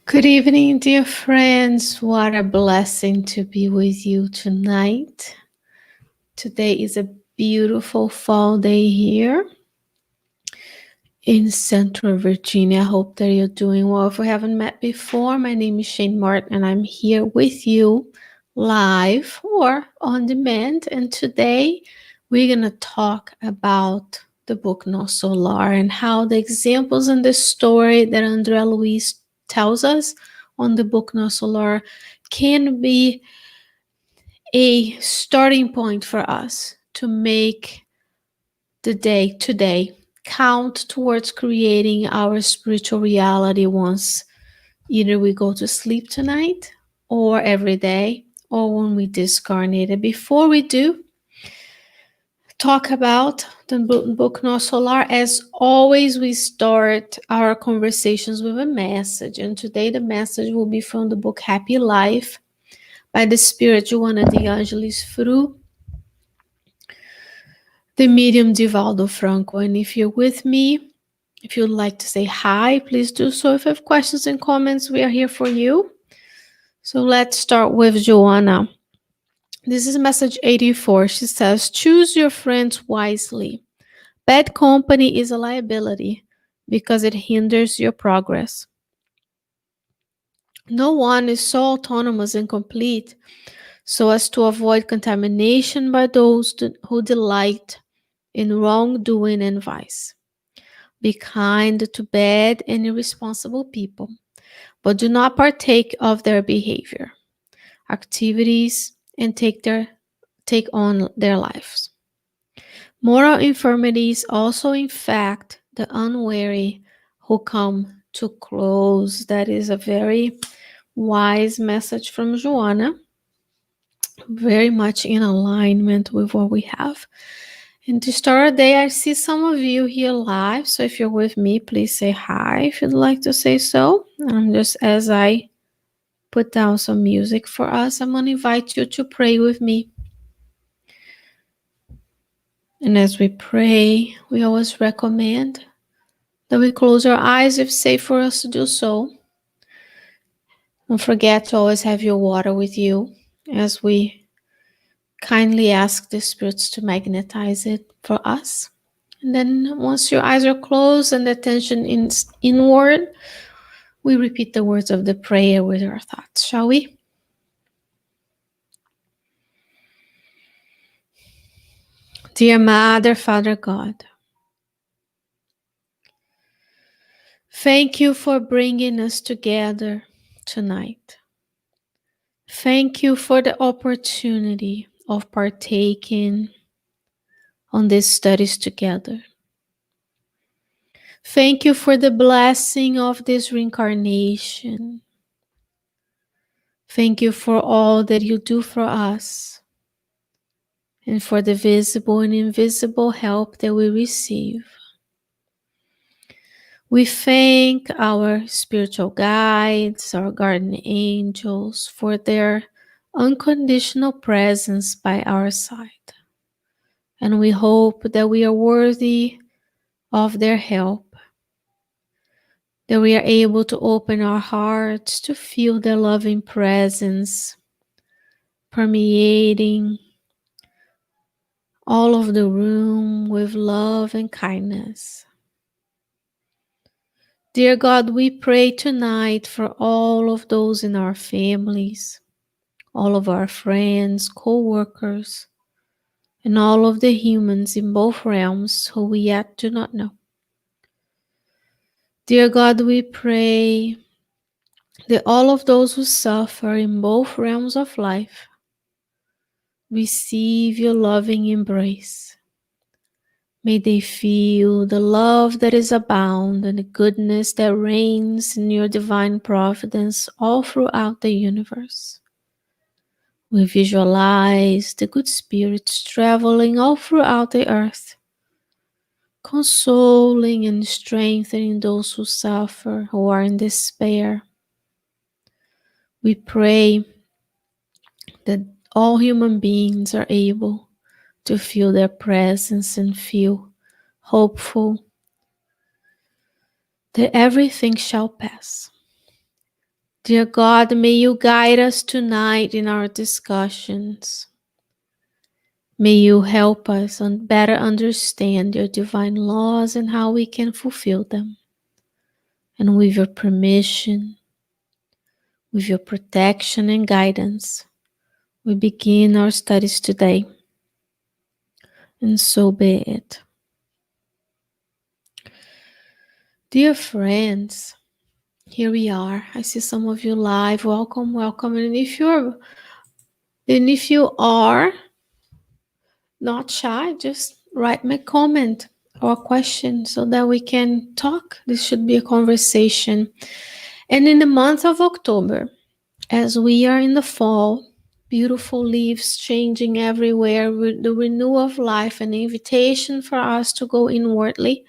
Good evening, dear friends. What a blessing to be with you tonight. Today is a beautiful fall day here in Central Virginia. I hope that you're doing well. If we haven't met before, my name is Shane Martin and I'm here with you live or on demand. And today we're going to talk about the book Nosso and how the examples in the story that Andrea Luiz tells us on the book Nosso can be a starting point for us to make the day today count towards creating our spiritual reality once either we go to sleep tonight or every day or when we discarnate it. Before we do talk about the book No Solar, as always, we start our conversations with a message. And today the message will be from the book Happy Life by the Spirit Joana de Angelis through the medium Divaldo Franco. And if you're with me, if you'd like to say hi, please do so. If you have questions and comments, we are here for you. So let's start with Joanna. This is message 84. She says, choose your friends wisely. Bad company is a liability because it hinders your progress. No one is so autonomous and complete so as to avoid contamination by those who delight in wrongdoing and vice. Be kind to bad and irresponsible people, but do not partake of their behavior, activities, and take on their lives. Moral infirmities also infect the unwary who come too close. That is a very wise message from Joanna, very much in alignment with what we have. And to start our day, I see some of you here live. So if you're with me, please say hi if you'd like to say so. Just as I put down some music for us, I'm going to invite you to pray with me. And as we pray, we always recommend that we close our eyes if safe for us to do so. Don't forget to always have your water with you as we kindly ask the spirits to magnetize it for us. And then once your eyes are closed and the attention is inward, we repeat the words of the prayer with our thoughts, shall we? Dear Mother, Father God, thank you for bringing us together tonight. Thank you for the opportunity of partaking on these studies together. Thank you for the blessing of this reincarnation. Thank you for all that you do for us and for the visible and invisible help that we receive. We thank our spiritual guides, our guardian angels, for their unconditional presence by our side. And we hope that we are worthy of their help, that we are able to open our hearts to feel their loving presence permeating all of the room with love and kindness. Dear God, we pray tonight for all of those in our families, all of our friends, co-workers, and all of the humans in both realms who we yet do not know. Dear God, we pray that all of those who suffer in both realms of life receive your loving embrace. May they feel the love that is abound and the goodness that reigns in your divine providence all throughout the universe. We visualize the good spirits traveling all throughout the earth, consoling and strengthening those who suffer, who are in despair. We pray that all human beings are able to feel their presence and feel hopeful that everything shall pass. Dear God, may you guide us tonight in our discussions. May you help us better understand your divine laws and how we can fulfill them. And with your permission, with your protection and guidance, we begin our studies today. And so be it. Dear friends, here we are. I see some of you live. Welcome, welcome. And if you are not shy, just write me a comment or a question so that we can talk. This should be a conversation. And in the month of October, as we are in the fall, beautiful leaves changing everywhere, the renewal of life, an invitation for us to go inwardly.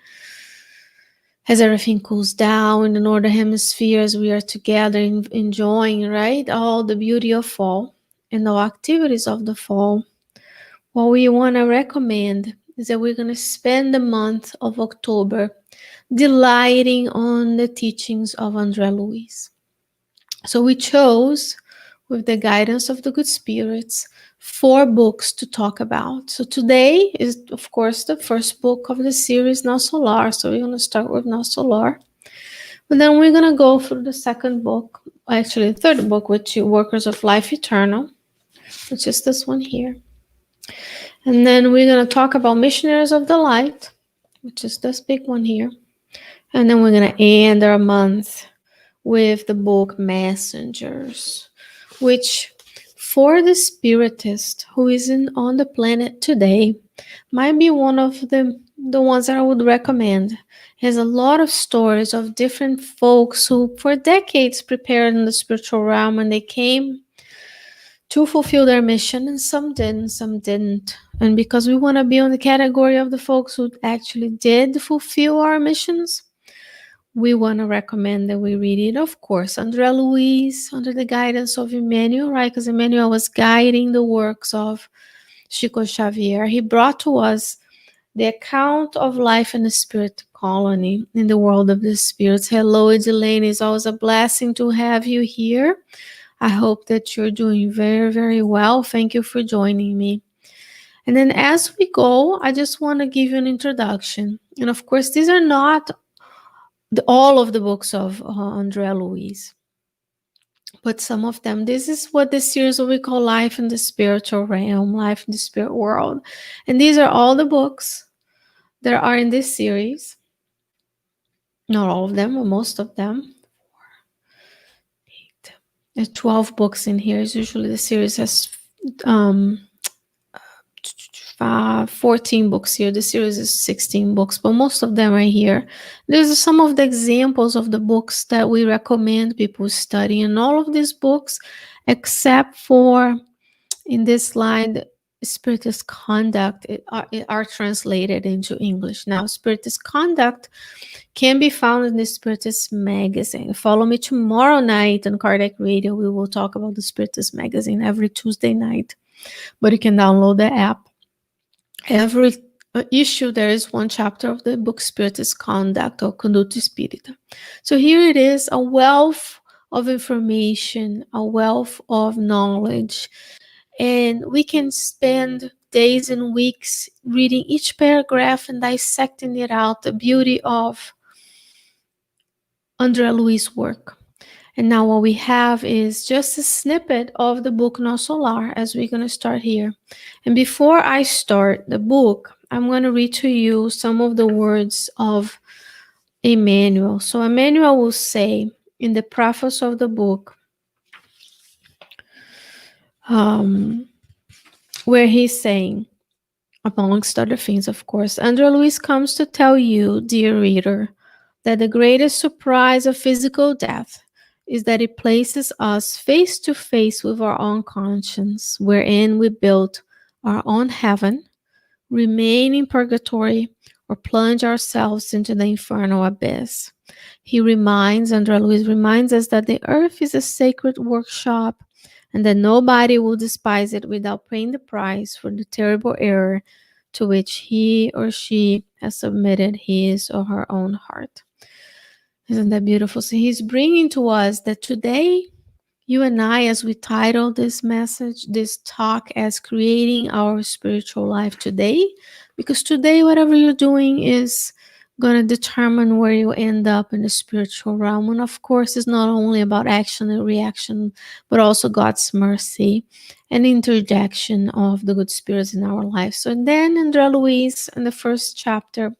As everything cools down in the northern hemisphere, as we are together enjoying, right, all the beauty of fall and all activities of the fall, what we want to recommend is that we're going to spend the month of October delighting on the teachings of André Luiz. So we chose, with the guidance of the good spirits, 4 books to talk about. So today is, of course, the first book of the series, Nosso. So we're going to start with Nosso. But then we're going to go through the second book, actually the third book, which is Workers of Life Eternal, which is this one here. And then we're going to talk about Missionaries of the Light, which is this big one here. And then we're going to end our month with the book Messengers, which for the Spiritist who isn't on the planet today might be one of the ones that I would recommend. It has a lot of stories of different folks who for decades prepared in the spiritual realm, and they came to fulfill their mission, and some didn't. And because we want to be on the category of the folks who actually did fulfill our missions, we want to recommend that we read it, of course, André Luiz, under the guidance of Emmanuel, right? Because Emmanuel was guiding the works of Chico Xavier. He brought to us the account of life in the spirit colony in the world of the spirits. Hello, Edelaine. It's always a blessing to have you here. I hope that you're doing very, very well. Thank you for joining me. And then as we go, I just want to give you an introduction. And of course, these are not all of the books of André Luiz, but some of them. This is what the series what we call Life in the Spiritual Realm, Life in the Spirit World. And these are all the books that are in this series. Not all of them, but most of them. 8. There's 12 books in here. Usually the series has 14 books here. The series is 16 books, but most of them are here. There's some of the examples of the books that we recommend people study, and all of these books, except for in this slide, Spiritist Conduct, are translated into English. Now, Spiritist Conduct can be found in the Spiritist magazine. Follow me tomorrow night on Kardec Radio. We will talk about the Spiritist magazine every Tuesday night, but you can download the app. Every issue, there is one chapter of the book Spiritist Conduct or Conduta Espírita. So here it is, a wealth of information, a wealth of knowledge. And we can spend days and weeks reading each paragraph and dissecting it out, the beauty of André Luiz's work. And now what we have is just a snippet of the book Nosso, as we're going to start here. And before I start the book, I'm going to read to you some of the words of Emmanuel. So Emmanuel will say in the preface of the book, where he's saying, amongst other things, of course, André Luiz comes to tell you, dear reader, that the greatest surprise of physical death is that it places us face to face with our own conscience, wherein we build our own heaven, remain in purgatory, or plunge ourselves into the infernal abyss. André Luiz reminds us that the earth is a sacred workshop and that nobody will despise it without paying the price for the terrible error to which he or she has submitted his or her own heart. Isn't that beautiful? So he's bringing to us that today, you and I, as we title this message, this talk, as creating our spiritual life today, because today, whatever you're doing is going to determine where you end up in the spiritual realm. And of course, it's not only about action and reaction, but also God's mercy and interjection of the good spirits in our life. So then, Andrea Luis, in the first chapter,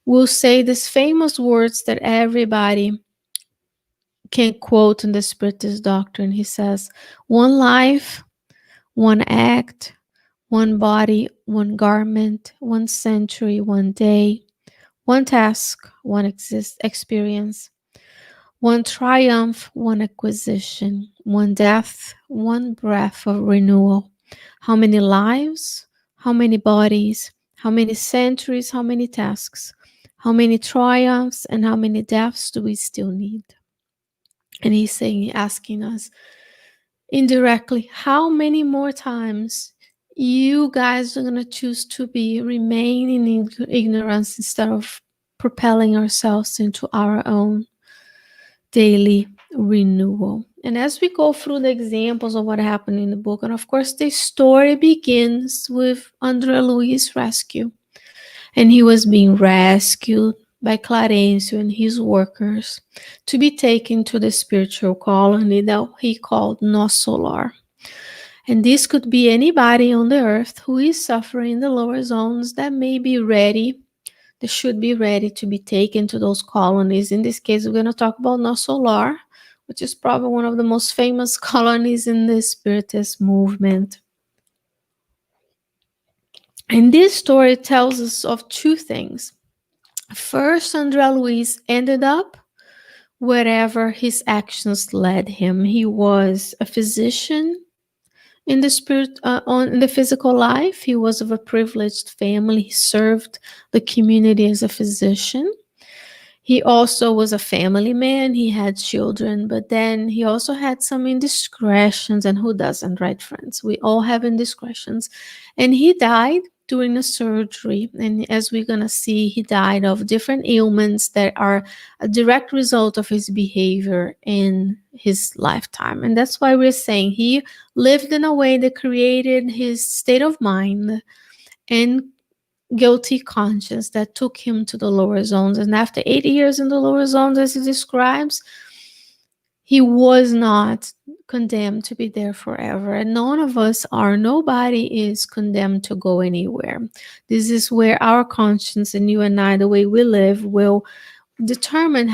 will say these famous words that everybody can quote in the Spiritist doctrine. He says, one life, one act, one body, one garment, one century, one day, one task, one experience, one triumph, one acquisition, one death, one breath of renewal. How many lives? How many bodies? How many centuries? How many tasks? How many triumphs and how many deaths do we still need? And he's saying, asking us indirectly, how many more times you guys are going to choose to be remaining in ignorance instead of propelling ourselves into our own daily renewal. And as we go through the examples of what happened in the book, and of course the story begins with André Louis' rescue, and he was being rescued by Clarencio and his workers to be taken to the spiritual colony that he called Nosso. And this could be anybody on the earth who is suffering in the lower zones that may be ready, they should be ready to be taken to those colonies. In this case, we're going to talk about Nosso, which is probably one of the most famous colonies in the Spiritist movement. And this story tells us of two things. First, André Luis ended up wherever his actions led him. He was a physician in the in the physical life. He was of a privileged family. He served the community as a physician. He also was a family man. He had children, but then he also had some indiscretions. And who doesn't, right, friends? We all have indiscretions. And he died during a surgery. And as we're going to see, he died of different ailments that are a direct result of his behavior in his lifetime. And that's why we're saying he lived in a way that created his state of mind and guilty conscience that took him to the lower zones. And after 8 years in the lower zones, as he describes, he was not condemned to be there forever. And none of us are. Nobody is condemned to go anywhere. This is where our conscience, and you and I, the way we live, will determine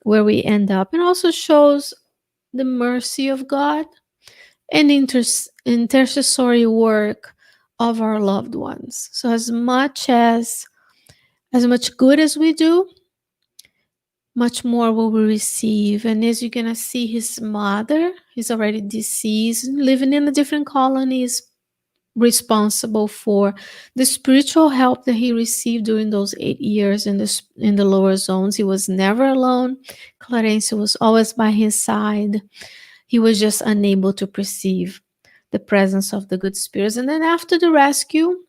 where we end up. And also shows the mercy of God and intercessory work of our loved ones. So as much good as we do, much more will we receive. And as you're going to see, his mother, he's already deceased, living in a different colony, is responsible for the spiritual help that he received during those 8 years in the lower zones. He was never alone. Clarencio was always by his side. He was just unable to perceive the presence of the good spirits. And then after the rescue,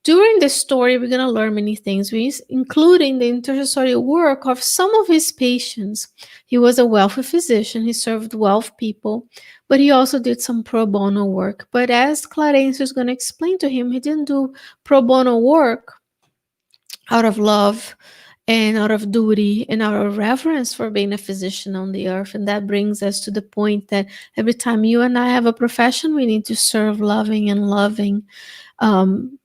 during this story, we're going to learn many things, including the intercessory work of some of his patients. He was a wealthy physician. He served wealth people, but he also did some pro bono work. But as Clarencio is going to explain to him, he didn't do pro bono work out of love and out of duty and out of reverence for being a physician on the earth. And that brings us to the point that every time you and I have a profession, we need to serve loving and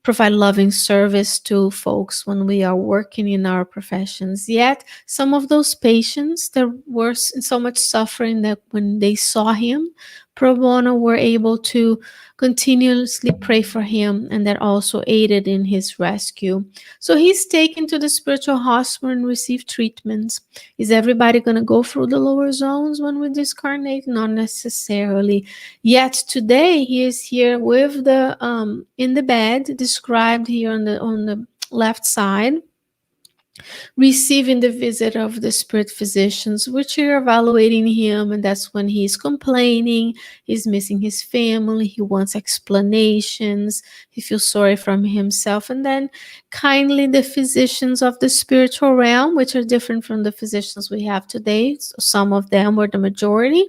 provide loving service to folks when we are working in our professions. Yet some of those patients, there were so much suffering that when they saw him pro bono, were able to continuously pray for him, and that also aided in his rescue. So he's taken to the spiritual hospital and receive treatments. Is everybody going to go through the lower zones when we discarnate? Not necessarily. Yet today he is here with in the bed, described here on the left side, receiving the visit of the spirit physicians, which are evaluating him, and that's when he's complaining, he's missing his family, he wants explanations, he feels sorry from himself, and then kindly the physicians of the spiritual realm, which are different from the physicians we have today. So some of them, or the majority,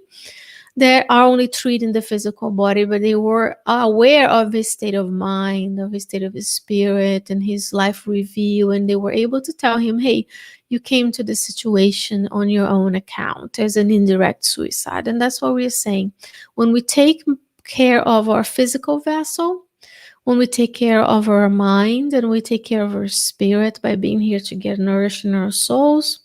they are only treating the physical body, but they were aware of his state of mind, of his state of his spirit, and his life review. And they were able to tell him, hey, you came to the situation on your own account as an indirect suicide. And that's what we're saying. When we take care of our physical vessel, when we take care of our mind, and we take care of our spirit by being here to get nourished in our souls,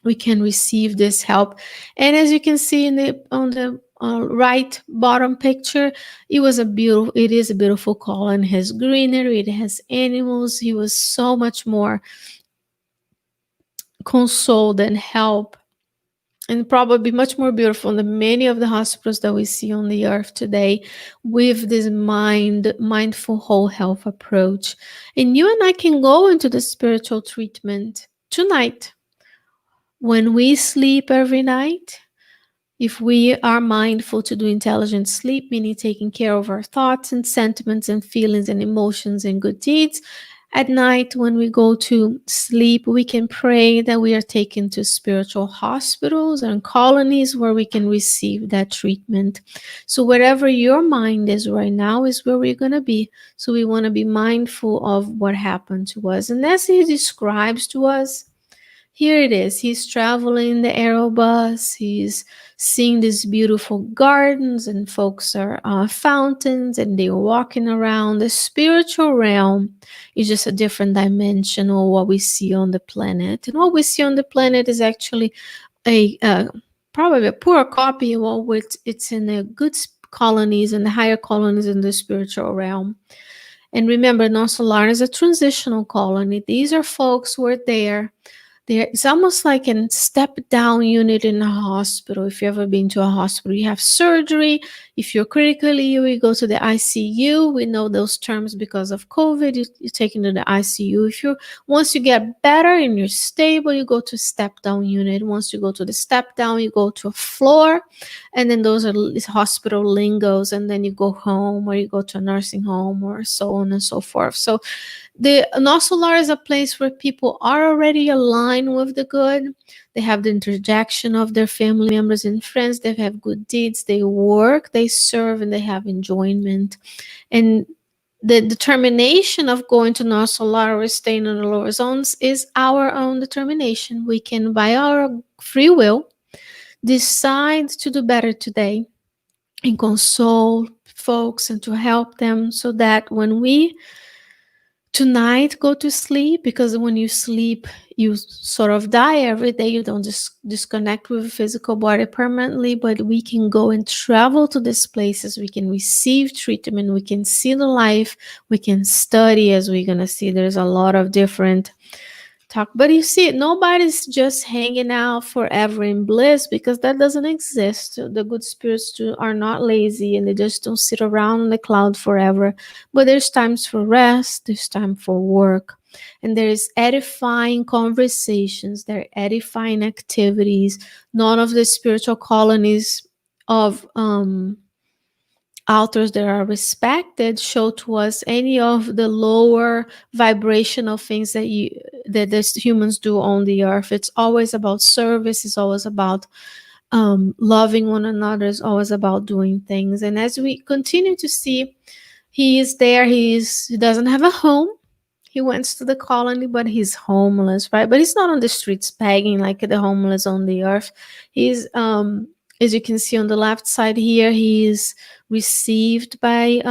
we can receive this help. And as you can see in the on the right bottom picture, it is a beautiful colony. It has greenery, it has animals. He was so much more consoled and helped, and probably much more beautiful than many of the hospitals that we see on the earth today, with this mindful whole health approach. And you and I can go into the spiritual treatment tonight. When we sleep every night, if we are mindful to do intelligent sleep, meaning taking care of our thoughts and sentiments and feelings and emotions and good deeds, at night when we go to sleep, we can pray that we are taken to spiritual hospitals and colonies where we can receive that treatment. So wherever your mind is right now is where we're going to be. So we want to be mindful of what happened to us. And as he describes to us, here it is. He's traveling the aerobus. He's seeing these beautiful gardens, and folks are fountains, and they're walking around. The spiritual realm is just a different dimension of what we see on the planet. And what we see on the planet is actually a probably a poor copy of what it's in the good colonies and the higher colonies in the spiritual realm. And remember, Nosso is a transitional colony. These are folks who are there. It's almost like a step down unit in a hospital. If you've ever been to a hospital, you have surgery. If you're critically ill, you go to the ICU. We know those terms because of COVID. You're taken to the ICU. Once you get better and you're stable, you go to step down unit. Once you go to the step down, you go to a floor, and then those are hospital lingos. And then you go home, or you go to a nursing home, or so on and so forth. So the Nosso is a place where people are already aligned with the good. They have the interjection of their family members and friends. They have good deeds. They work, they serve, and they have enjoyment. And the determination of going to Nosso or staying in the lower zones is our own determination. We can, by our free will, decide to do better today and console folks and to help them, so that when we tonight go to sleep, because when you sleep you sort of die every day, you don't just disconnect with the physical body permanently, but we can go and travel to these places, we can receive treatment, we can see the life, we can study, as we're going to see. There's a lot of different talk, but you see, nobody's just hanging out forever in bliss, because that doesn't exist. The good spirits are not lazy, and they just don't sit around on the cloud forever. But there's times for rest, there's time for work, and there's edifying conversations, there are edifying activities. None of the spiritual colonies of authors that are respected show to us any of the lower vibrational things that these humans do on the earth. It's always about service. It's always about loving one another. It's always about doing things. And as we continue to see, he is there. He doesn't have a home. He went to the colony, but he's homeless, right? But he's not on the streets begging like the homeless on the earth. He's as you can see on the left side here, he is received by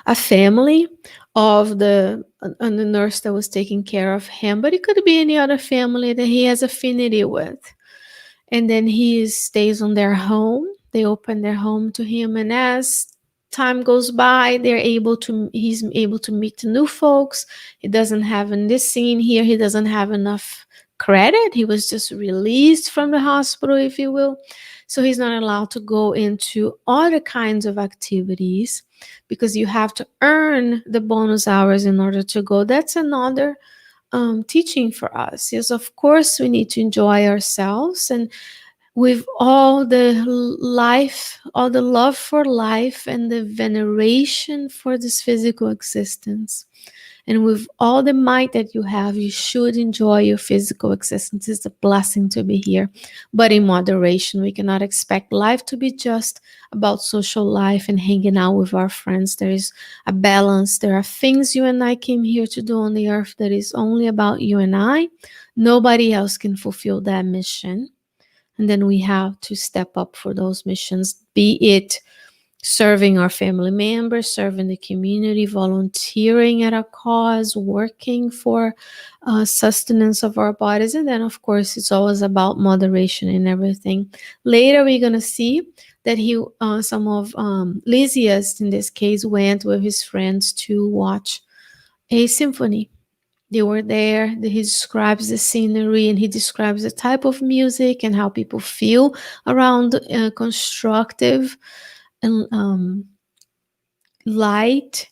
a family of the nurse that was taking care of him, but it could be any other family that he has affinity with. And then he stays on their home. They open their home to him, and as time goes by, he's able to meet new folks. He doesn't have, in this scene here, he doesn't have enough credit. He was just released from the hospital, if you will. So he's not allowed to go into other kinds of activities, because you have to earn the bonus hours in order to go. That's another teaching for us is, of course, we need to enjoy ourselves, and with all the life, all the love for life and the veneration for this physical existence. And with all the might that you have, you should enjoy your physical existence. It's a blessing to be here, but in moderation. We cannot expect life to be just about social life and hanging out with our friends. There is a balance. There are things you and I came here to do on the earth that is only about you and I. Nobody else can fulfill that mission. And then we have to step up for those missions, be it serving our family members, serving the community, volunteering at a cause, working for sustenance of our bodies. And then, of course, it's always about moderation and everything. Later, we're going to see that some of Lysias, in this case, went with his friends to watch a symphony. They were there. He describes the scenery, and he describes the type of music and how people feel around constructive and light,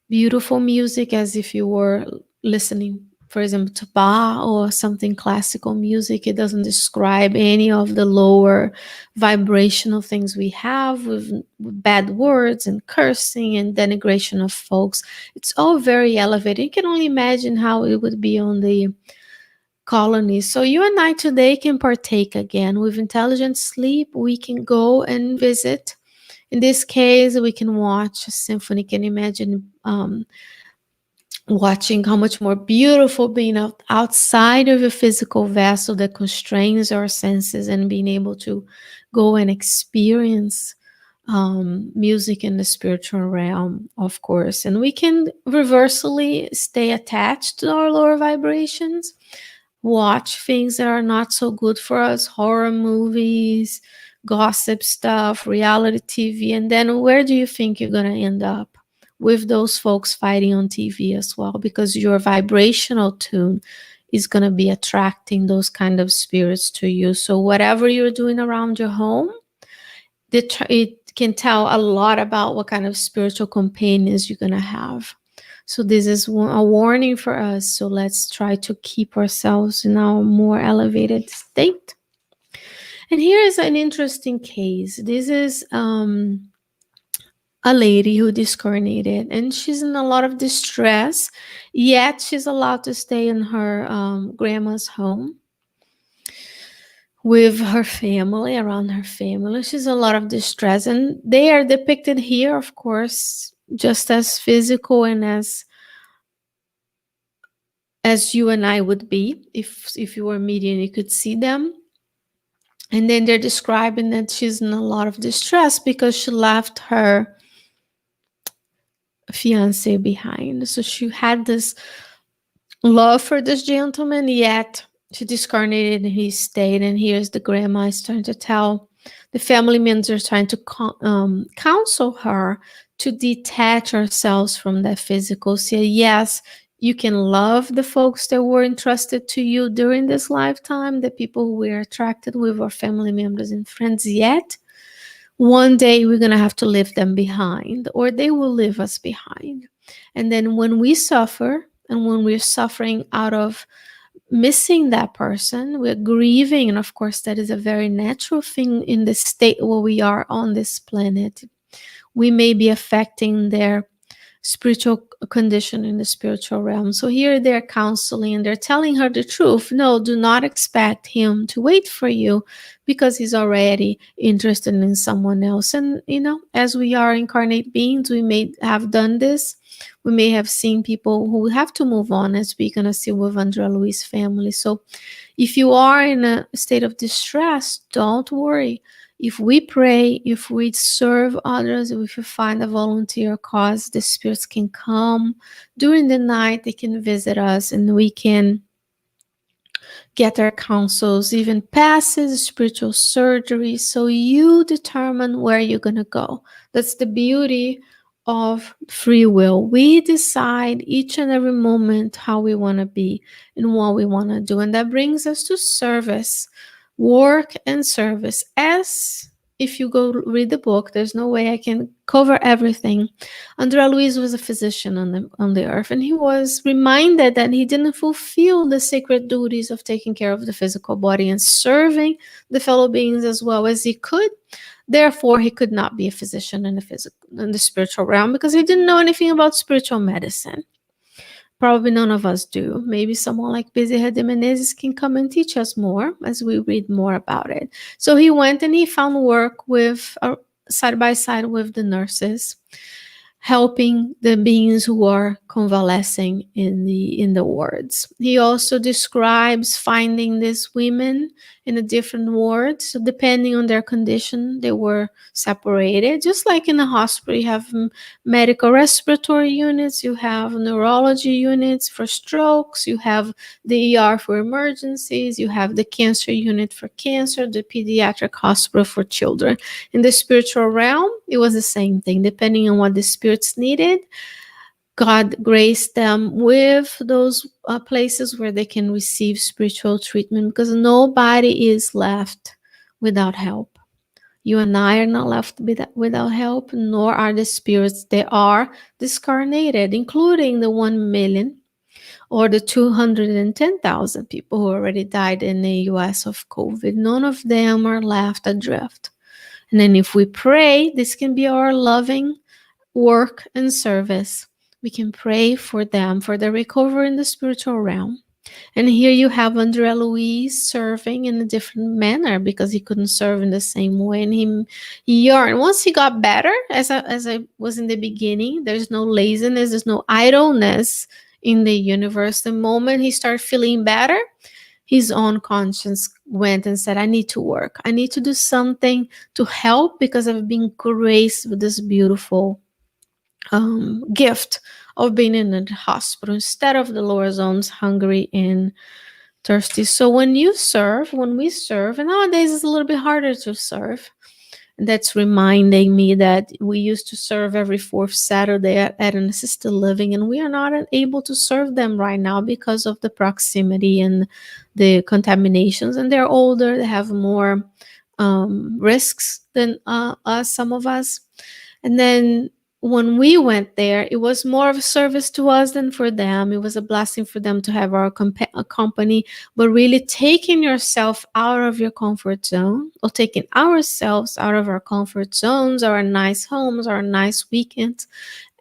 beautiful music, as if you were listening, for example, to Bach or something classical music. It doesn't describe any of the lower vibrational things we have with bad words and cursing and denigration of folks. It's all very elevated. You can only imagine how it would be on the colonies. So you and I today can partake again. With intelligent sleep, we can go and visit. In this case, we can watch a symphony. Can imagine watching how much more beautiful being outside of a physical vessel that constrains our senses, and being able to go and experience music in the spiritual realm, of course. And we can reversely stay attached to our lower vibrations, watch things that are not so good for us, horror movies, gossip stuff, reality TV, and then where do you think you're going to end up? With those folks fighting on TV as well, because your vibrational tune is going to be attracting those kind of spirits to you. So whatever you're doing around your home, it can tell a lot about what kind of spiritual companions you're going to have. So this is a warning for us. So let's try to keep ourselves in our more elevated state. And here is an interesting case. This is a lady who discarnated, and she's in a lot of distress, yet she's allowed to stay in her grandma's home with her family, around her family. She's in a lot of distress, and they are depicted here, of course, just as physical and as you and I would be. If you were medium, you could see them. And then they're describing that she's in a lot of distress because she left her fiance behind. So she had this love for this gentleman, yet she discarnated and he stayed. And here's the grandma is trying to tell the family members are trying to counsel her to detach ourselves from that physical. Say, yes, you can love the folks that were entrusted to you during this lifetime, the people who we're attracted with, our family members and friends, yet one day we're going to have to leave them behind, or they will leave us behind. And then when we suffer, and when we're suffering out of missing that person, we're grieving. And of course, that is a very natural thing in the state where we are on this planet. We may be affecting their spiritual condition in the spiritual realm. So here they're counseling and they're telling her the truth. No, do not expect him to wait for you because he's already interested in someone else. And, as we are incarnate beings, we may have done this. We may have seen people who have to move on, as we're going to see with Andrea Louis' family. So if you are in a state of distress, don't worry. If we pray, if we serve others, if we find a volunteer cause, the spirits can come during the night. They can visit us, and we can get our counsels, even passes, spiritual surgery. So you determine where you're going to go. That's the beauty of free will. We decide each and every moment how we want to be and what we want to do. And that brings us to service, work and service. As if you go read the book, there's no way I can cover everything. André Luiz was a physician on the earth, and he was reminded that he didn't fulfill the sacred duties of taking care of the physical body and serving the fellow beings as well as he could. Therefore, he could not be a physician in the spiritual realm because he didn't know anything about spiritual medicine. Probably none of us do. Maybe someone like Bezerra de Menezes can come and teach us more as we read more about it. So he went and he found work with side by side with the nurses, helping the beings who are convalescing in the wards. He also describes finding these women in a different ward. So depending on their condition, they were separated. Just like in the hospital, you have medical respiratory units, you have neurology units for strokes, you have the ER for emergencies, you have the cancer unit for cancer, the pediatric hospital for children. In the spiritual realm, it was the same thing. Depending on what the spirits needed, God graced them with those places where they can receive spiritual treatment, because nobody is left without help. You and I are not left without help, nor are the spirits. They are discarnated, including the 1 million or the 210,000 people who already died in the US of COVID. None of them are left adrift. And then if we pray, this can be our loving work and service. We can pray for them, for their recovery in the spiritual realm. And here you have André Luiz serving in a different manner because he couldn't serve in the same way. And he yearned. Once he got better, as I was in the beginning, there's no laziness, there's no idleness in the universe. The moment he started feeling better, his own conscience went and said, I need to work. I need to do something to help because I've been graced with this beautiful gift of being in a hospital instead of the lower zones, hungry and thirsty. So when we serve, and nowadays it's a little bit harder to serve. And that's reminding me that we used to serve every fourth Saturday at an assisted living, and we are not able to serve them right now because of the proximity and the contaminations. And they're older, they have more risks than us, some of us. And then when we went there, it was more of a service to us than for them. It was a blessing for them to have our company, but really taking yourself out of your comfort zone, or taking ourselves out of our comfort zones, our nice homes, our nice weekends,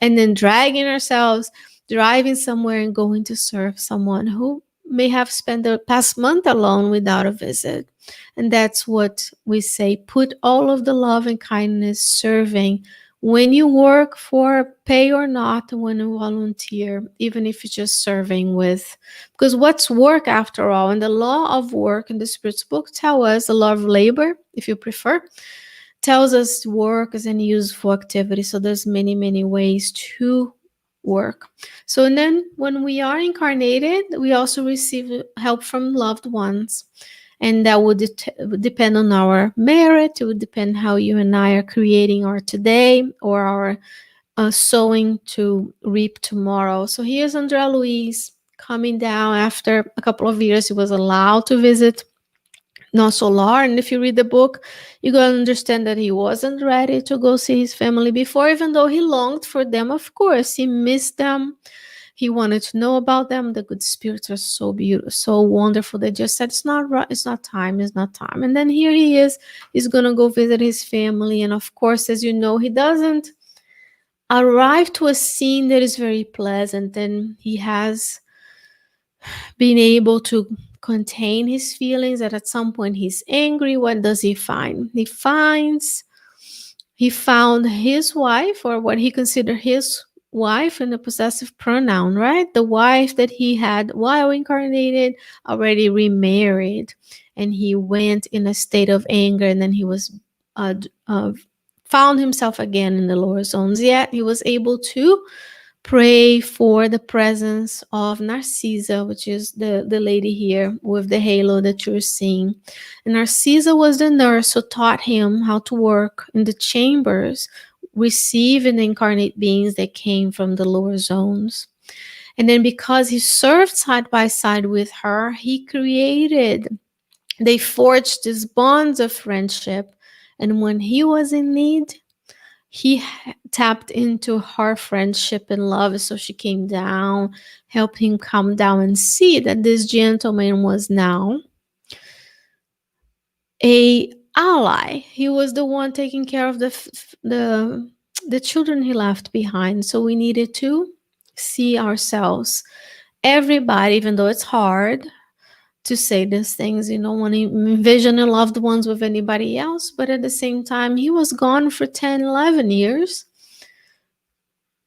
and then dragging ourselves, driving somewhere and going to serve someone who may have spent the past month alone without a visit. And that's what we say, put all of the love and kindness, serving, when you work for pay or not, when you volunteer, even if it's just serving with, because what's work after all? And the law of work in the Spirit's book tell us, the law of labor, if you prefer, tells us work is any useful activity. So there's many, many ways to work. So and then when we are incarnated, we also receive help from loved ones. And that would depend on our merit. It would depend how you and I are creating our today or our sowing to reap tomorrow. So here's André Luiz coming down after a couple of years. He was allowed to visit Nosso. And if you read the book, you're going to understand that he wasn't ready to go see his family before, even though he longed for them. Of course, he missed them. He wanted to know about them. The good spirits are so beautiful, so wonderful. They just said, it's not right, it's not time, it's not time. And then here he is, he's going to go visit his family. And of course, as you know, he doesn't arrive to a scene that is very pleasant. And he has been able to contain his feelings, that at some point he's angry. What does he find? He found his wife, or what he considered his wife, in a possessive pronoun, right? The wife that he had while incarnated, already remarried, and he went in a state of anger, and then he was found himself again in the lower zones. Yet he was able to pray for the presence of Narcisa, which is the lady here with the halo that you're seeing. And Narcisa was the nurse who taught him how to work in the chambers, receiving the incarnate beings that came from the lower zones. And then because he served side by side with her, they forged these bonds of friendship. And when he was in need, he tapped into her friendship and love. So she came down, helped him calm down and see that this gentleman was now a ally. He was the one taking care of the children he left behind. So we needed to see ourselves, everybody, even though it's hard to say these things, you don't want to envision your loved ones with anybody else, but at the same time, he was gone for 10, 11 years.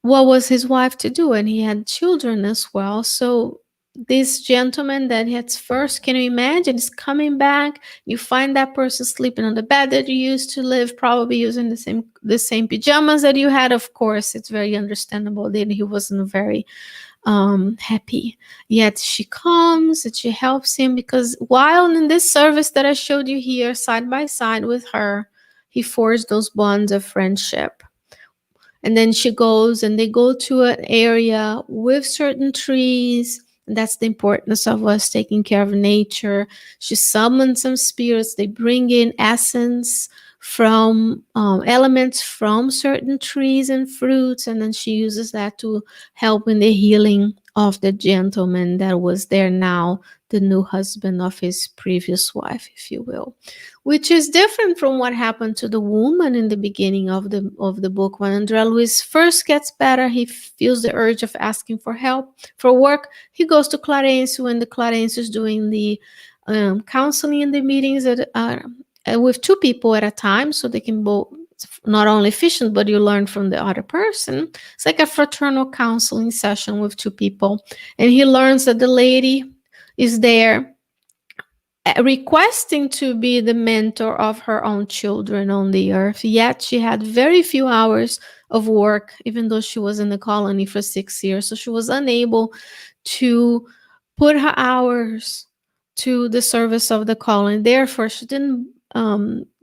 What was his wife to do? And he had children as well. So this gentleman that had first, can you imagine, is coming back. You find that person sleeping on the bed that you used to live, probably using the same pajamas that you had. Of course, it's very understandable that he wasn't very happy. Yet she comes and she helps him, because while in this service that I showed you here, side by side with her, he forged those bonds of friendship. And then she goes and they go to an area with certain trees. And that's the importance of us taking care of nature. She summons some spirits. They bring in essence from elements from certain trees and fruits. And then she uses that to help in the healing of the gentleman that was there now, the new husband of his previous wife, if you will, which is different from what happened to the woman in the beginning of the book. When André Luiz first gets better, he feels the urge of asking for help for work. He goes to Clarence when the Clarence is doing the counseling in the meetings with two people at a time, so they can both not only efficient, but you learn from the other person. It's like a fraternal counseling session with two people, and he learns that the lady is there requesting to be the mentor of her own children on the earth. Yet she had very few hours of work, even though she was in the colony for 6 years. So she was unable to put her hours to the service of the colony. Therefore, she didn't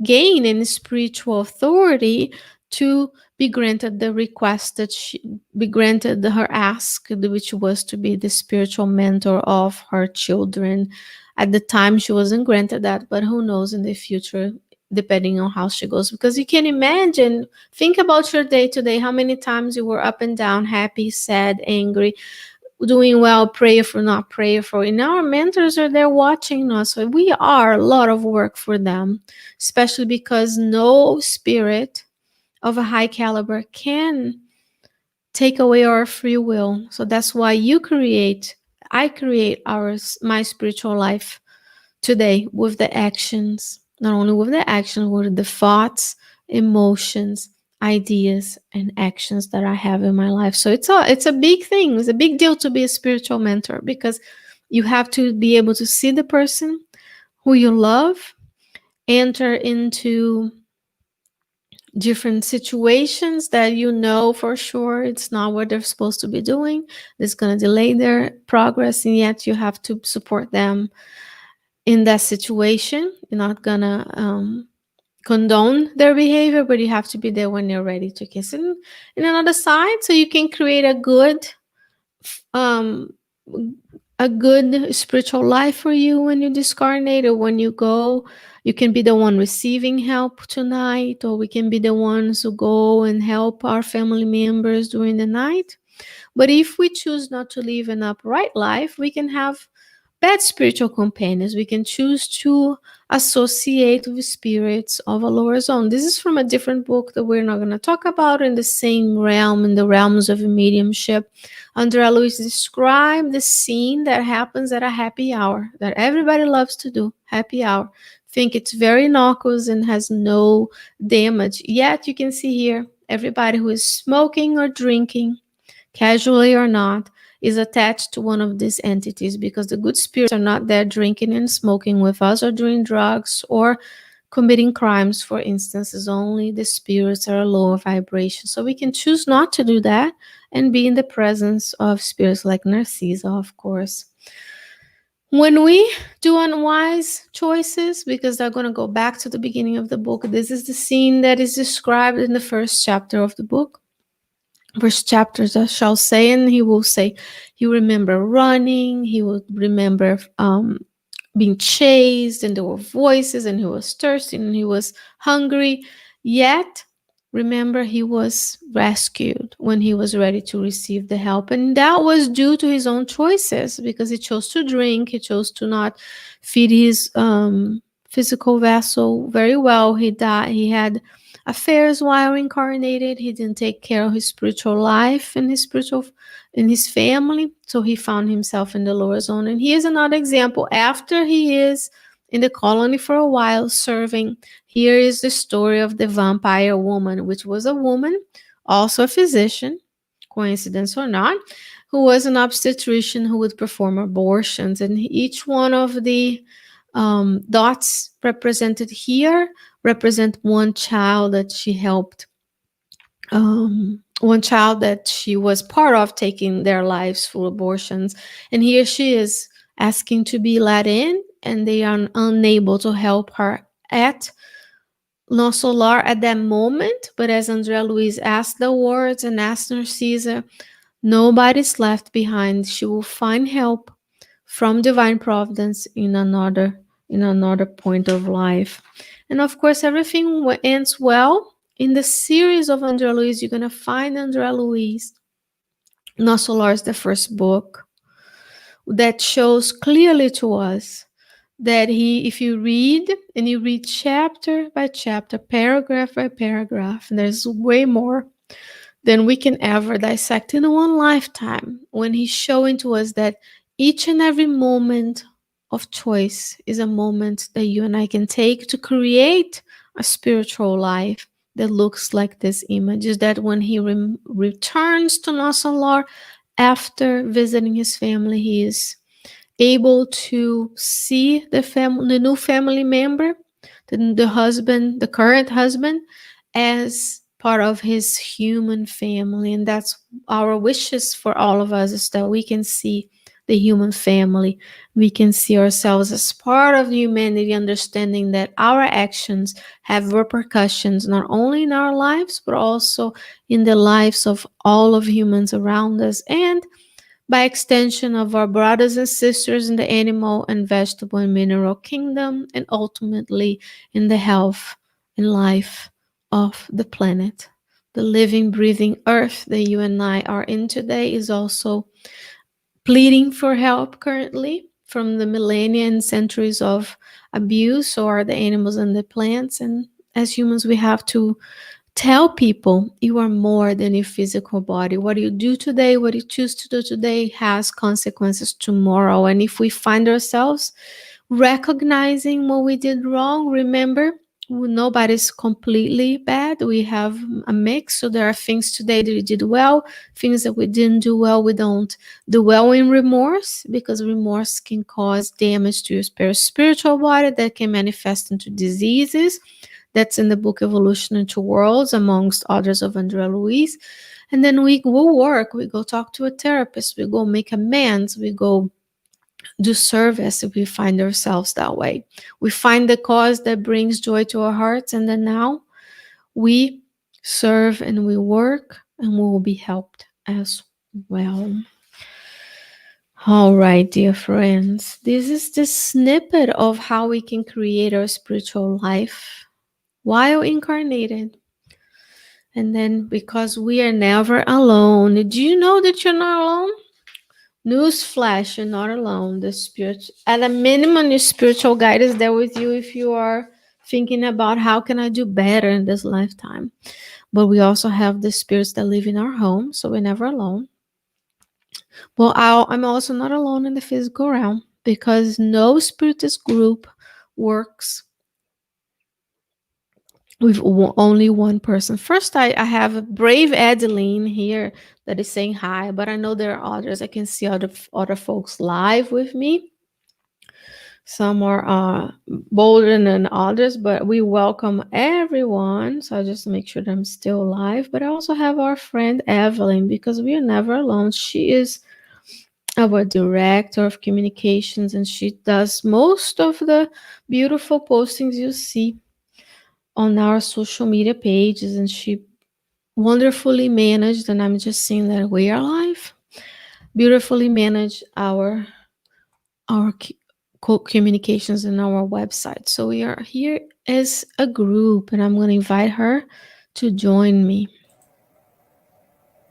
gain any spiritual authority to be granted the request that she be granted her ask, which was to be the spiritual mentor of her children. At the time, she wasn't granted that, but who knows in the future, depending on how she goes. Because you can imagine, think about your day to day, how many times you were up and down, happy, sad, angry, doing well, prayerful, not prayerful. And our mentors are there watching us. So we are a lot of work for them, especially because no spirit of a high caliber can take away our free will. So that's why I create my spiritual life today with the actions, not only with the actions, with the thoughts, emotions, ideas, and actions that I have in my life. So it's a big thing. It's a big deal to be a spiritual mentor, because you have to be able to see the person who you love enter into different situations that you know for sure it's not what they're supposed to be doing. It's going to delay their progress, and yet you have to support them in that situation. You're not going to condone their behavior, but you have to be there when they're ready to kiss. And in another side, so you can create um, a good spiritual life for you when you discarnate, or when you go. You can be the one receiving help tonight, or we can be the ones who go and help our family members during the night. But if we choose not to live an upright life, we can have bad spiritual companions. We can choose to associate with spirits of a lower zone. This is from a different book that we're not going to talk about, in the same realm, in the realms of mediumship. André Luiz described the scene that happens at a happy hour that everybody loves to do, happy hour. Think it's very innocuous and has no damage. Yet you can see here, everybody who is smoking or drinking, casually or not, is attached to one of these entities, because the good spirits are not there drinking and smoking with us, or doing drugs, or committing crimes, for instance. Is only the spirits are a lower vibration. So we can choose not to do that and be in the presence of spirits like Narcissa, of course. When we do unwise choices, because they're going to go back to the beginning of the book, this is the scene that is described in the first chapter of the book. First chapters, I shall say, and he will say he remember running, he will remember being chased, and there were voices, and he was thirsty, and he was hungry. Yet, remember, he was rescued when he was ready to receive the help. And that was due to his own choices, because he chose to drink, he chose to not feed his physical vessel very well. He had affairs while incarnated. He didn't take care of his spiritual life and his spiritual in his family, so he found himself in the lower zone. And here's another example. After he is in the colony for a while serving, here is the story of the vampire woman, which was a woman, also a physician, coincidence or not, who was an obstetrician who would perform abortions. And each one of the dots represented here represent one child that she helped, one child that she was part of taking their lives through abortions. And here she is asking to be let in, and they are unable to help her at Nosso at that moment. But as Andrea Luiz asked the words and asked Narcisa, nobody's left behind. She will find help from divine providence in another point of life. And of course, everything ends well. In the series of Andrea Luiz, you're going to find Andrea Luiz. Nosso Lar is the first book that shows clearly to us that if you read, and you read chapter by chapter, paragraph by paragraph, and there's way more than we can ever dissect in one lifetime, when he's showing to us that each and every moment of choice is a moment that you and I can take to create a spiritual life that looks like this image. Is that when he returns to Nosso after visiting his family, he is able to see the new family member, the husband, the current husband, as part of his human family. And that's our wishes for all of us, is that we can see the human family. We can see ourselves as part of humanity, understanding that our actions have repercussions not only in our lives, but also in the lives of all of humans around us, and by extension of our brothers and sisters in the animal and vegetable and mineral kingdom, and ultimately in the health and life of the planet. The living, breathing earth that you and I are in today is also pleading for help currently from the millennia and centuries of abuse. So are the animals and the plants. And as humans, we have to tell people you are more than your physical body. What you do today, what you choose to do today, has consequences tomorrow. And if we find ourselves recognizing what we did wrong, remember, nobody's completely bad. We have a mix. So there are things today that we did well, things that we didn't do well. We don't dwell in remorse, because remorse can cause damage to your spiritual body that can manifest into diseases. That's in the book Evolution into Worlds, amongst others of Andrea Luiz. And then we go work, we go talk to a therapist, we go make amends, we go do service if we find ourselves that way. We find the cause that brings joy to our hearts, and then now we serve and we work, and we will be helped as well. All right, dear friends, this is the snippet of how we can create our spiritual life while incarnated. And then, because we are never alone, do you know that you're not alone? Newsflash, you're not alone. The spirit, at a minimum, your spiritual guide is there with you if you are thinking about how can I do better in this lifetime. But we also have the spirits that live in our home, so we're never alone. Well, I'm also not alone in the physical realm, because no spiritist group works with only one person. First, I have brave Adeline here that is saying hi, but I know there are others. I can see other folks live with me. Some are bolder than others, but we welcome everyone. So I just make sure that I'm still live. But I also have our friend Evelyn, because we are never alone. She is our director of communications, and she does most of the beautiful postings you see on our social media pages, and she wonderfully managed, and I'm just seeing that we are live, beautifully managed our communications in our website. So we are here as a group, and I'm going to invite her to join me.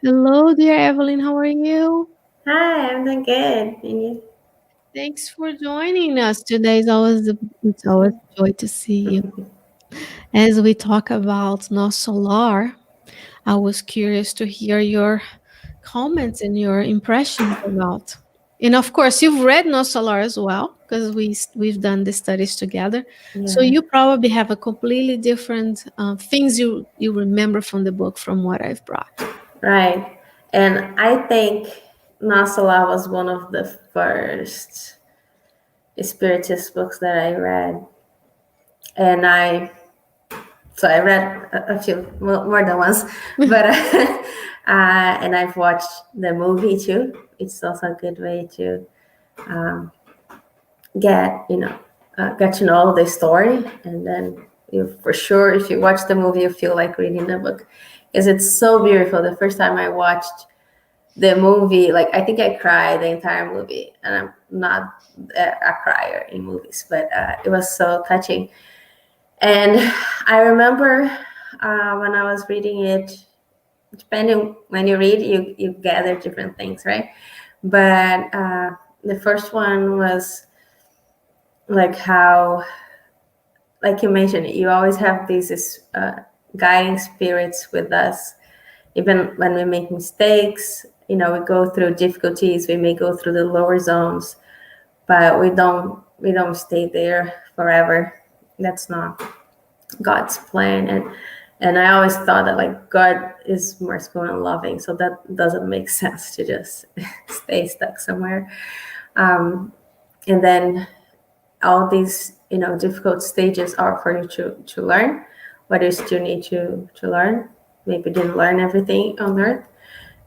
Hello, dear Evelyn. How are you? Hi, I'm doing good. And you? Thanks for joining us today. It's always a joy to see you. As we talk about Nosso, I was curious to hear your comments and your impressions about. And of course, you've read No Solar as well, because we've done the studies together. So Yeah, you probably have a completely different things you remember from the book from what I've brought. right. And I think Nasala was one of the first spiritist books that I read. And I read a few, more than once, but and I've watched the movie too. It's also a good way to um, get, get to know the story. And then you, for sure, if you watch the movie, you feel like reading the book because it's so beautiful. The first time I watched the movie, like I think I cried the entire movie, and I'm not a crier in movies, but it was so touching. And I remember when I was reading it, depending when you read, you gather different things, right? But the first one was like how, like you mentioned, you always have these guiding spirits with us, even when we make mistakes. We go through difficulties, we may go through the lower zones, but we don't stay there forever. That's not God's plan. And I always thought that like God is merciful and loving, so that doesn't make sense to just stay stuck somewhere. And then all these difficult stages are for you to learn what you still need to learn. Maybe didn't learn everything on earth.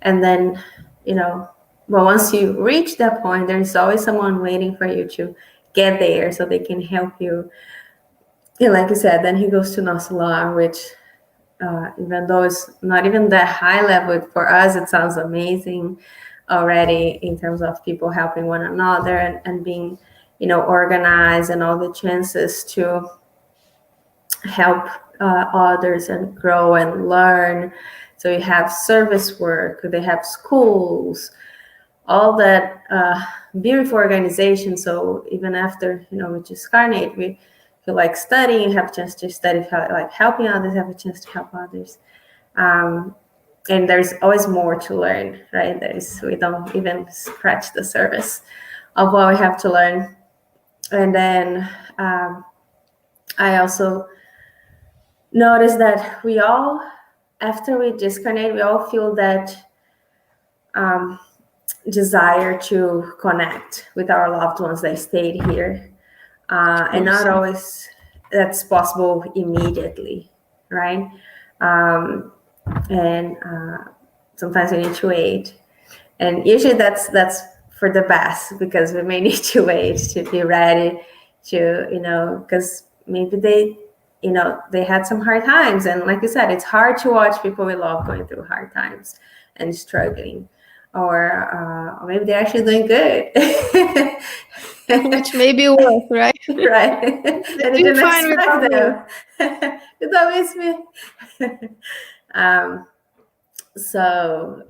And then, but once you reach that point, there's always someone waiting for you to get there so they can help you. And like you said, then he goes to Nasala, which even though it's not even that high level for us, it sounds amazing already in terms of people helping one another and being organized, and all the chances to help others and grow and learn. So you have service work, they have schools, all that beautiful organization. So even after we discarnate, we feel like studying, have a chance to study, like helping others, have a chance to help others. And there's always more to learn, right? We don't even scratch the surface of what we have to learn. And then I also noticed that we all, after we discarnate, we all feel that desire to connect with our loved ones that stayed here. And not always that's possible immediately, right? And sometimes we need to wait. And usually that's for the best, because we may need to wait to be ready to, because maybe they had some hard times. And like you said, it's hard to watch people we love going through hard times and struggling. Or maybe they're actually doing good. Which may be worse, right? Right. And you Doing didn't fine expect without you. them. It's always me. um, so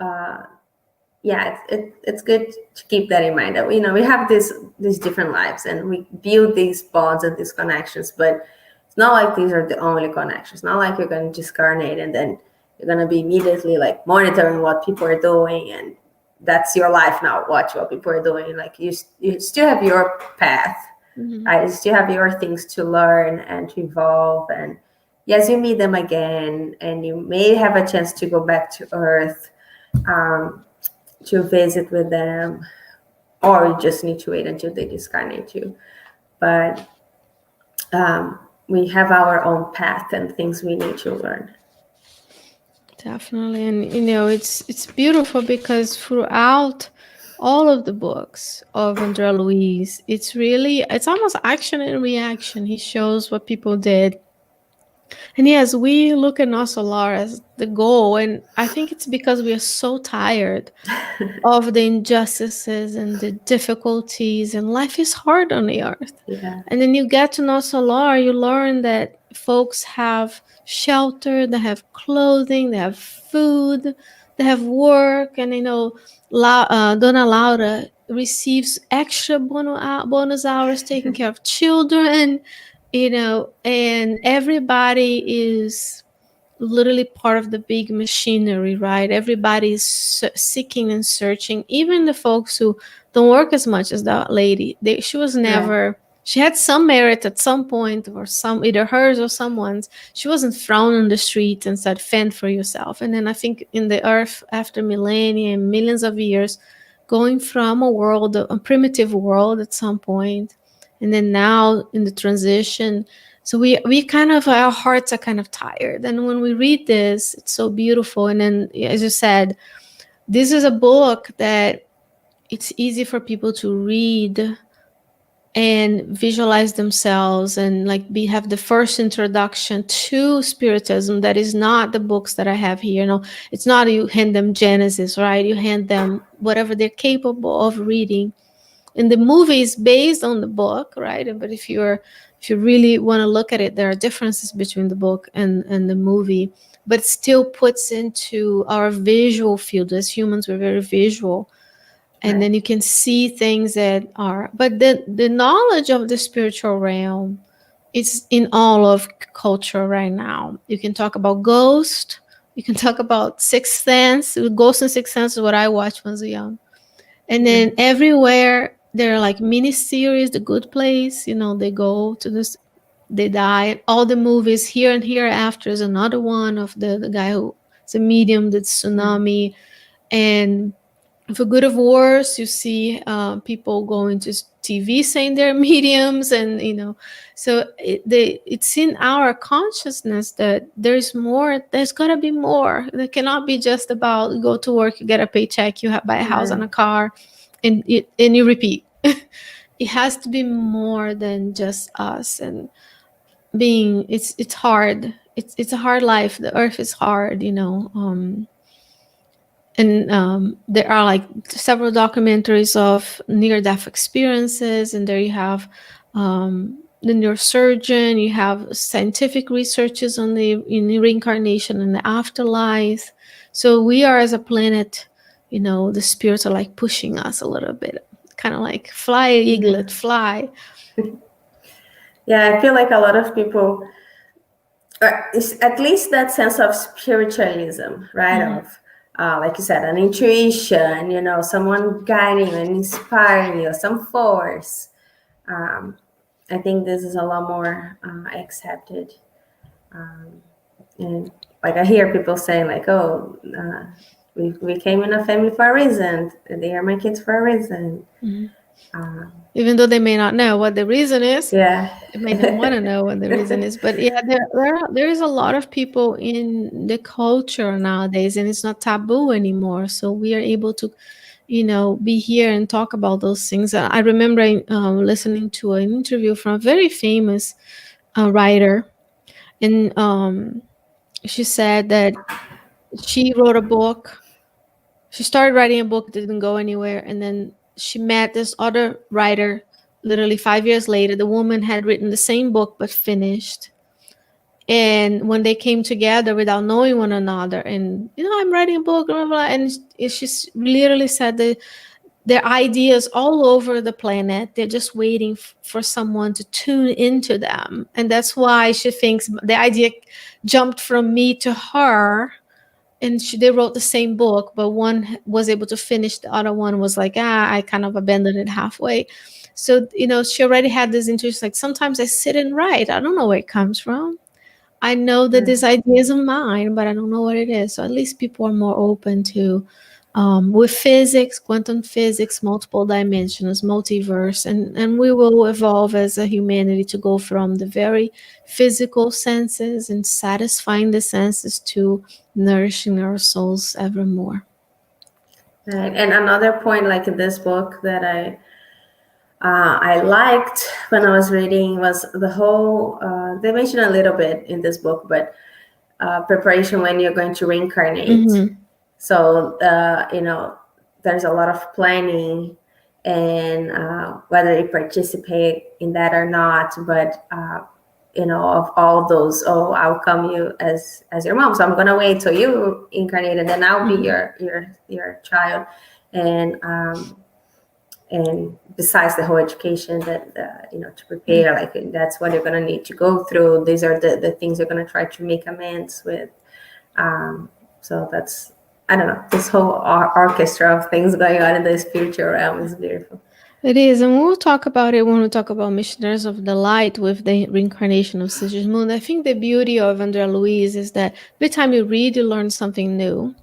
yeah, it's good to keep that in mind, that we have these different lives, and we build these bonds and these connections, but it's not like these are the only connections. Not like you're going to discarnate and then you're going to be immediately like monitoring what people are doing, and that's your life now. Watch what people are doing. Like you still have your path, right? You still have your things to learn and to evolve. And yes, you meet them again, and you may have a chance to go back to Earth to visit with them, or you just need to wait until they discarnate you. But we have our own path and things we need to learn. Definitely. And it's beautiful because throughout all of the books of Andrea Luiz, it's almost action and reaction. He shows what people did And yes, we look at Nosso as the goal, and I think it's because we are so tired of the injustices and the difficulties, and life is hard on the earth. Yeah, And then you get to know Solar, you learn that folks have shelter, they have clothing, they have food, they have work, and Dona Laura receives extra bonus hours taking care of children, and everybody is literally part of the big machinery, right? Everybody's seeking and searching. Even the folks who don't work as much as that lady, she was right. never. She had some merit at some point, or some either hers or someone's. She wasn't thrown on the street and said, "Fend for yourself." And then I think in the earth, after millennia, millions of years, going from a primitive world at some point, and then now in the transition, so we kind of, our hearts are kind of tired, and when we read this, it's so beautiful. And then, as you said, this is a book that it's easy for people to read and visualize themselves, and like have the first introduction to spiritism. That is not the books that I have here. It's not you hand them Genesis, right? You hand them whatever they're capable of reading, and the movie is based on the book, right? But if you really want to look at it, there are differences between the book and the movie, but it still puts into our visual field. As humans, we're very visual, and Right. then you can see things that are, but the knowledge of the spiritual realm is in all of culture right now. You can talk about ghost, you can talk about sixth sense. Ghost and sixth sense is what I watched when I was young. And Yeah. then everywhere there are like mini series, The Good Place. They go to this, they die. All the movies, Here and Hereafter is another one of the guy who is a medium, the Mm. tsunami. And for good or worse, you see people going to TV saying they're mediums, and so it's in our consciousness that there's more. There's gotta be more. It cannot be just about you go to work, you get a paycheck, you buy a house Right. and a car, and you repeat. It has to be more than just us. And being, it's hard. It's a hard life. The earth is hard. And there are like several documentaries of near-death experiences, and there you have the neurosurgeon, you have scientific researches on the in the reincarnation and the afterlife. So we are, as a planet, the spirits are like pushing us a little bit, kind of like fly, Yeah. eaglet, fly. Yeah, I feel like a lot of people, or at least that sense of spiritualism, right? Mhm. Of, like you said, an intuition, someone guiding you and inspiring you, some force. Um, I think this is a lot more accepted. Um, and like I hear people saying, like, "Oh, we came in a family for a reason. They are my kids for a reason." Mhm. Um, Even though they may not know what the reason is, yeah. they may not want to know what the reason is. But yeah, there is a lot of people in the culture nowadays, and it's not taboo anymore. So we are able to, be here and talk about those things. I remember listening to an interview from a very famous writer, and she said that she wrote a book. She started writing a book, didn't go anywhere, and then she met this other writer. Literally 5 years later, the woman had written the same book but finished. And when they came together without knowing one another, and I'm writing a book, blah, blah, blah, and she literally said that their ideas all over the planet, they're just waiting for someone to tune into them. And that's why she thinks the idea jumped from me to her, and they wrote the same book, but one was able to finish, the other one was like, I kind of abandoned it halfway. So she already had this interest. Like, sometimes I sit and write, I don't know where it comes from. I know that Right. this idea is of mine, but I don't know what it is. So at least people are more open to, with physics, quantum physics, multiple dimensions, multiverse, and we will evolve as a humanity to go from the very physical senses and satisfying the senses to nourishing our souls evermore. Right. And another point, like in this book, that I liked when I was reading was the whole. They mention a little bit in this book, but preparation when you're going to reincarnate. Mm-hmm. So there's a lot of planning, and whether you participate in that or not, but of all those, oh, I'll come you as your mom, so I'm gonna wait till you incarnate, and then I'll be Mm-hmm. your child, and besides the whole education that to prepare, like that's what you're going to need to go through. These are the things you're going to try to make amends with. So that's, I don't know, this whole orchestra of things going on in the spiritual realm is beautiful. It is, and we'll talk about it when we talk about Missionaries of the Light with the reincarnation of Sigismund. I think the beauty of Andrea Louise is that every time you read, you learn something new.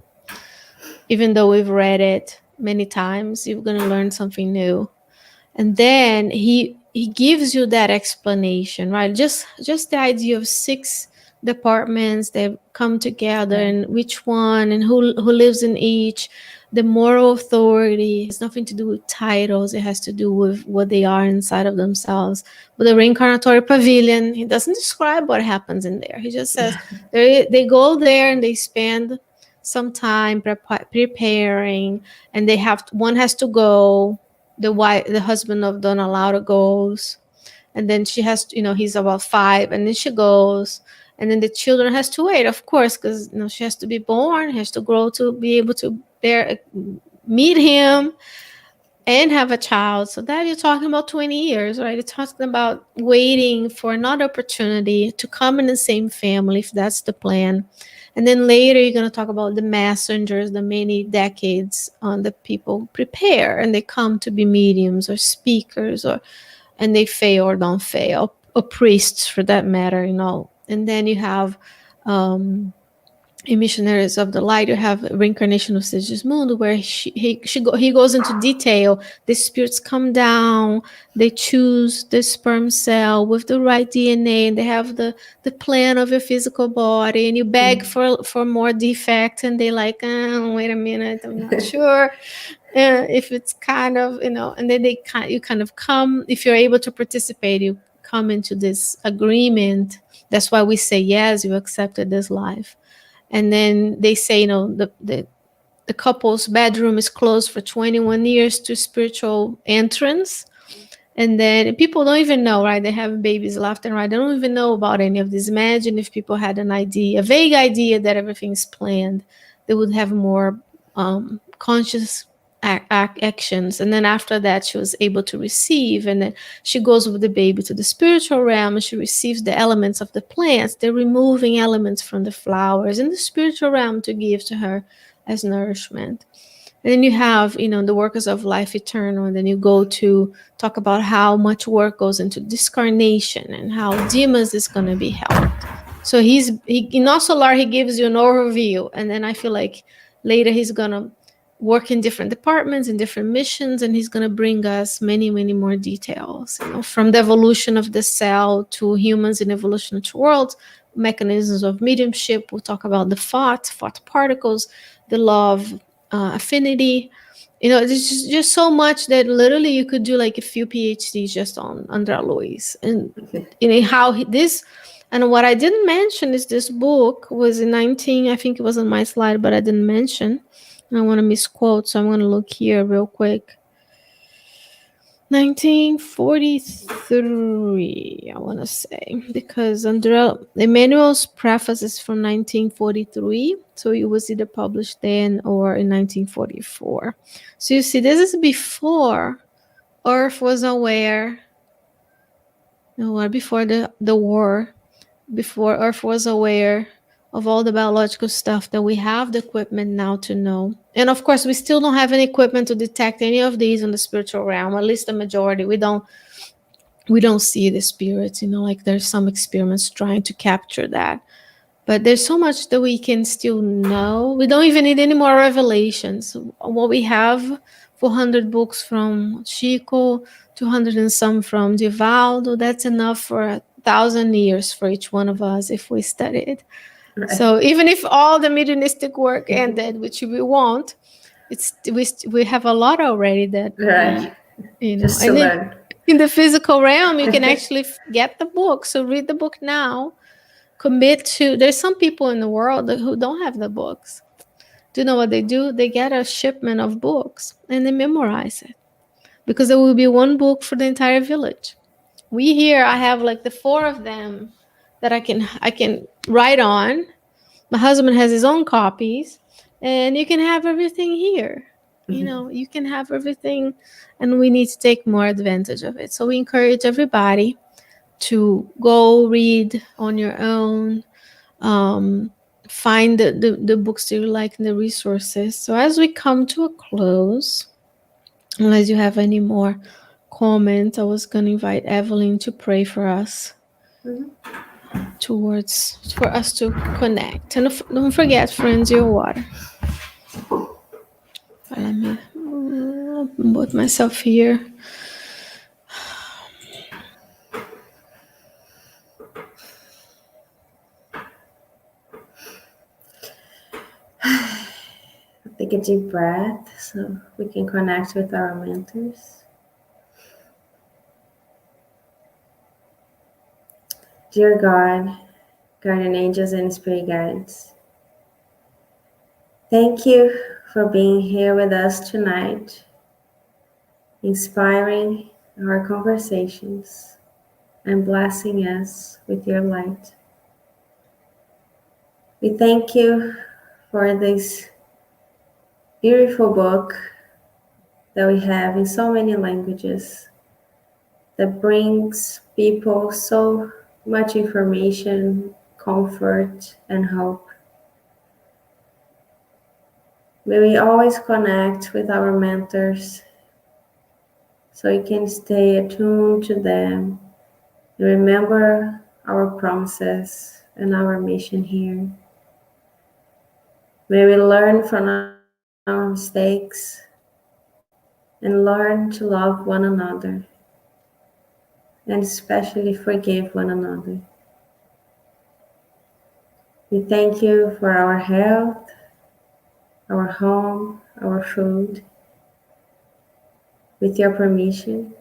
Even though we've read it many times, you're going to learn something new. And then he gives you that explanation, right? Just the idea of six departments that come together, Right. and which one and who lives in each. The moral authority has nothing to do with titles, it has to do with what they are inside of themselves. With the reincarnatory pavilion, he doesn't describe what happens in there. He just says they go there and they spend some time preparing, and one has to go. The husband of Donna Laura goes, and then she has to, he's about 5, and then she goes, and then the children has to wait, of course, because she has to be born, has to grow to be able to meet him and have a child. So that you're talking about 20 years, right? You're talking about waiting for another opportunity to come in the same family, if that's the plan. And then later you're going to talk about the messengers, the many decades on the people prepare and they come to be mediums or speakers, and they fail or don't fail, or priests for that matter. And then you have in Missionaries of the Light, you have Reincarnation of Sigismund, where he goes into detail. The spirits come down, they choose the sperm cell with the right DNA, and they have the plan of your physical body, and you beg for more defect, and they like, oh, wait a minute, I'm not sure. If it's kind of, and then you kind of come, if you're able to participate, you come into this agreement. That's why we say, yes, you accepted this life. And then they say, the couple's bedroom is closed for 21 years to spiritual entrance. And then people don't even know, right? They have babies left and right. They don't even know about any of this. Imagine if people had a vague idea that everything's planned, they would have more conscious actions. And then after that, she was able to receive. And then she goes with the baby to the spiritual realm, and she receives the elements of the plants. They're removing elements from the flowers in the spiritual realm to give to her as nourishment. And then you have, the workers of life eternal, and then you go to talk about how much work goes into discarnation and how demons is going to be helped. So in Nosso, he gives you an overview, and then I feel like later he's going to work in different departments and different missions, and he's going to bring us many, many more details, from the evolution of the cell to humans in evolution to worlds, mechanisms of mediumship. We'll talk about the thought particles, the law of affinity. There's just so much that literally you could do like a few PhDs just on Andrea Luiz. And how this, and what I didn't mention is this book was in 19, I think it was on my slide, but I didn't mention. And I want to misquote, so I'm going to look here real quick. 1943, I want to say, because Andrea Emmanuel's preface is from 1943, so it was either published then or in 1944. So you see, this is before Earth was aware, before the war, before Earth was aware of all the biological stuff that we have the equipment now to know. And of course, we still don't have any equipment to detect any of these in the spiritual realm, at least the majority. We don't see the spirits, like there's some experiments trying to capture that. But there's so much that we can still know. We don't even need any more revelations. What we have, 400 books from Chico, 200 and some from Divaldo, that's enough for 1,000 years for each one of us if we study it. Right. So even if all the mediumistic work ended, which we won't, we have a lot already that right. just to learn. In the physical realm, you can actually get the book. So read the book now. Commit to. There's some people in the world who don't have the books. Do you know what they do? They get a shipment of books and they memorize it because there will be one book for the entire village. We here, I have like the four of them that I can write on. My husband has his own copies, and you can have everything here. You Mhm. know, you can have everything, and we need to take more advantage of it. So we encourage everybody to go read on your own, um, find the books that you like and the resources. So as we come to a close, unless you have any more comments, I was going to invite Evelyn to pray for us Mhm. towards for us to connect. And don't forget, friends, your water. Let me put myself here. Take a deep breath so we can connect with our mentors. Dear God, guardian angels and spirit guides, thank you for being here with us tonight, inspiring our conversations and blessing us with your light. We thank you for this beautiful book that we have in so many languages that brings people so much information, comfort, and hope. May we always connect with our mentors so we can stay attuned to them and remember our promises and our mission here. May we learn from our mistakes and learn to love one another and especially forgive one another. We thank you for our health, our home, our food. With your permission,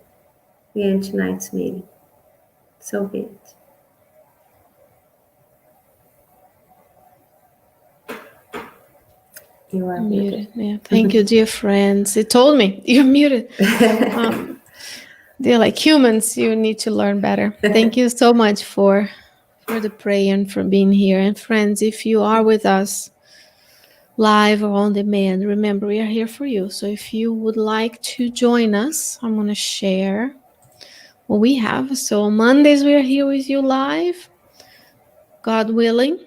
we end tonight's meeting. So be it. You are muted. Muted. Yeah. Thank you, dear friends. It told me you're muted. Um, they're like humans. You need to learn better. Thank you so much for the prayer and for being here. And friends, if you are with us live or on demand, remember we are here for you. So if you would like to join us, I'm going to share what we have. So on Mondays we are here with you live, God willing.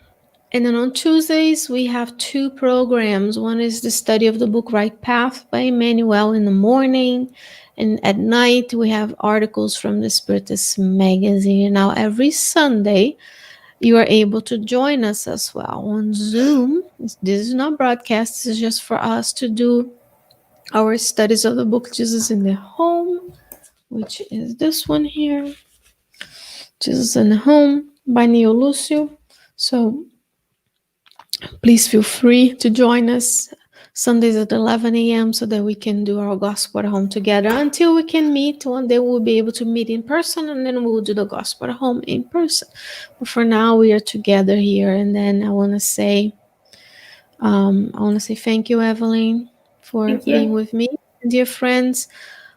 And then on Tuesdays, we have two programs. One is the study of the book Right Path by Emmanuel in the morning. And at night, we have articles from the Spiritist magazine. Now, every Sunday, you are able to join us as well on Zoom. This is not broadcast, this is just for us to do our studies of the book Jesus in the Home, which is this one here, Jesus in the Home by Neo Lucio. So please feel free to join us Sundays at 11 a.m. so that we can do our gospel at home together. Until we can meet, one day we'll be able to meet in person and then we'll do the gospel at home in person. But for now, we are together here. And then I want to say thank you, Evelyn, for Thank being you. with me. Dear friends,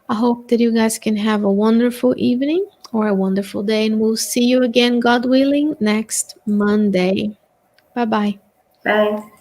I hope that you guys can have a wonderful evening or a wonderful day. And we'll see you again, God willing, next Monday. Bye bye. Bye.